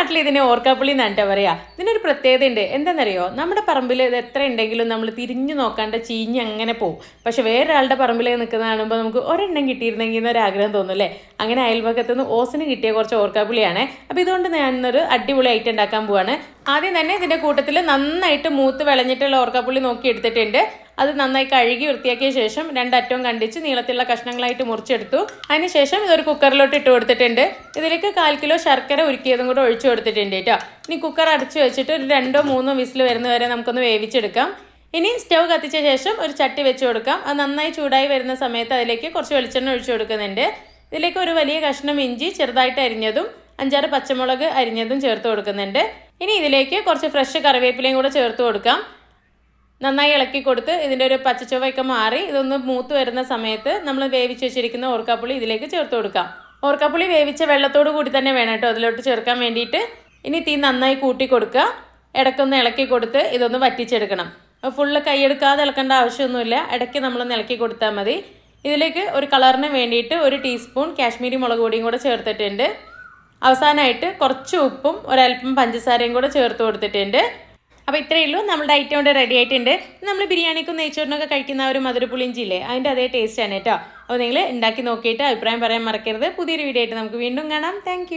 നാട്ടിൽ ഇതിനെ ഓർക്കാപ്പുളി എന്നാണ് പറയാ. ഇതിനൊരു പ്രത്യേകത ഉണ്ട്. എന്താണെന്നറിയോ, നമ്മുടെ പറമ്പിൽ ഇത് എത്ര ഉണ്ടെങ്കിലും നമ്മൾ തിരിഞ്ഞു നോക്കാണ്ട് ചീഞ്ഞ് അങ്ങനെ പോകും. പക്ഷെ വേറൊരാളുടെ പറമ്പിലേക്ക് നിൽക്കുന്ന കാണുമ്പോൾ നമുക്ക് ഒരെണ്ണം കിട്ടിയിരുന്നെങ്കിൽ എന്നൊരാഗ്രഹം തോന്നും അല്ലേ. അങ്ങനെ അയൽപക്കത്ത് നിന്ന് ഓസിന് കിട്ടിയ കുറച്ച് ഓർക്കാപ്പുളിയാണ്. അപ്പോൾ ഇതുകൊണ്ട് ഞാൻ ഇന്നൊരു അടിപൊളി ഐറ്റം ഉണ്ടാക്കാൻ പോവാണ്. ആദ്യം തന്നെ ഇതിൻ്റെ കൂട്ടത്തിൽ നന്നായിട്ട് മൂത്ത് വിളഞ്ഞിട്ടുള്ള ഓർക്കാപ്പുളി നോക്കി എടുത്തിട്ടുണ്ട്. അത് നന്നായി കഴുകി വൃത്തിയാക്കിയ ശേഷം രണ്ടറ്റവും കണ്ടിച്ച് നീളത്തിലുള്ള കഷ്ണങ്ങളായിട്ട് മുറിച്ചെടുത്തു. അതിനുശേഷം ഇതൊരു കുക്കറിലോട്ട് ഇട്ട് കൊടുത്തിട്ടുണ്ട്. ഇതിലേക്ക് 1/4 കിലോ ശർക്കര ഉരുക്കിയതും കൂടെ ഒഴിച്ചു കൊടുത്തിട്ടുണ്ട് കേട്ടോ. ഇനി കുക്കർ അടച്ചു വെച്ചിട്ട് ഒരു 2-3 വിസിൽ വരുന്ന വരെ നമുക്കൊന്ന് വേവിച്ചെടുക്കാം. ഇനി സ്റ്റൗ കത്തിച്ച ശേഷം ഒരു ചട്ടി വെച്ച് കൊടുക്കാം. അത് നന്നായി ചൂടായി വരുന്ന സമയത്ത് അതിലേക്ക് കുറച്ച് വെളിച്ചെണ്ണ ഒഴിച്ചു കൊടുക്കുന്നുണ്ട്. ഇതിലേക്ക് ഒരു വലിയ കഷ്ണം ഇഞ്ചി ചെറുതായിട്ട് അരിഞ്ഞതും 5-6 പച്ചമുളക് അരിഞ്ഞതും ചേർത്ത് കൊടുക്കുന്നുണ്ട്. ഇനി ഇതിലേക്ക് കുറച്ച് ഫ്രഷ് കറിവേപ്പിലയും കൂടെ ചേർത്ത് കൊടുക്കാം. നന്നായി ഇളക്കി കൊടുത്ത് ഇതിൻ്റെ ഒരു പച്ചച്ചുവയൊക്കെ മാറി ഇതൊന്ന് മൂത്ത് വരുന്ന സമയത്ത് നമ്മൾ വേവിച്ച് വെച്ചിരിക്കുന്ന ഓർക്കാപ്പുളി ഇതിലേക്ക് ചേർത്ത് കൊടുക്കാം. ഓർക്കാപ്പുളി വേവിച്ച വെള്ളത്തോട് കൂടി തന്നെ വേണം കേട്ടോ അതിലോട്ട് ചേർക്കാൻ വേണ്ടിയിട്ട്. ഇനി തീ നന്നായി കൂട്ടി കൊടുക്കുക. ഇടയ്ക്കൊന്ന് ഇളക്കി കൊടുത്ത് ഇതൊന്ന് വറ്റിച്ചെടുക്കണം. ഫുള്ള് കൈയെടുക്കാതെ ഇളക്കേണ്ട ആവശ്യമൊന്നുമില്ല. ഇടയ്ക്ക് നമ്മളൊന്ന് ഇളക്കി കൊടുത്താൽ മതി. ഇതിലേക്ക് ഒരു കളറിന് വേണ്ടിയിട്ട് 1 ടീസ്പൂൺ കാശ്മീരി മുളക് പൊടിയും കൂടെ ചേർത്തിട്ടുണ്ട്. അവസാനമായിട്ട് കുറച്ച് ഉപ്പും ഒരൽപ്പം പഞ്ചസാരയും കൂടെ ചേർത്ത് കൊടുത്തിട്ടുണ്ട്. അപ്പോൾ ഇത്രയേ ഉള്ളൂ. നമ്മുടെ ഐറ്റം ഇവിടെ റെഡി ആയിട്ടുണ്ട്. നമ്മൾ ബിരിയാണിക്കും നെയ്ച്ചോറിനൊക്കെ കഴിക്കുന്ന ഒരു മധുരപ്പുളിഞ്ചി ഇല്ലേ, അതിൻ്റെ അതേ ടേസ്റ്റാണ് കേട്ടോ. അപ്പോൾ നിങ്ങൾ ഉണ്ടാക്കി നോക്കിയിട്ട് അഭിപ്രായം പറയാൻ മറക്കരുത്. പുതിയൊരു വീഡിയോ ആയിട്ട് നമുക്ക് വീണ്ടും കാണാം. താങ്ക്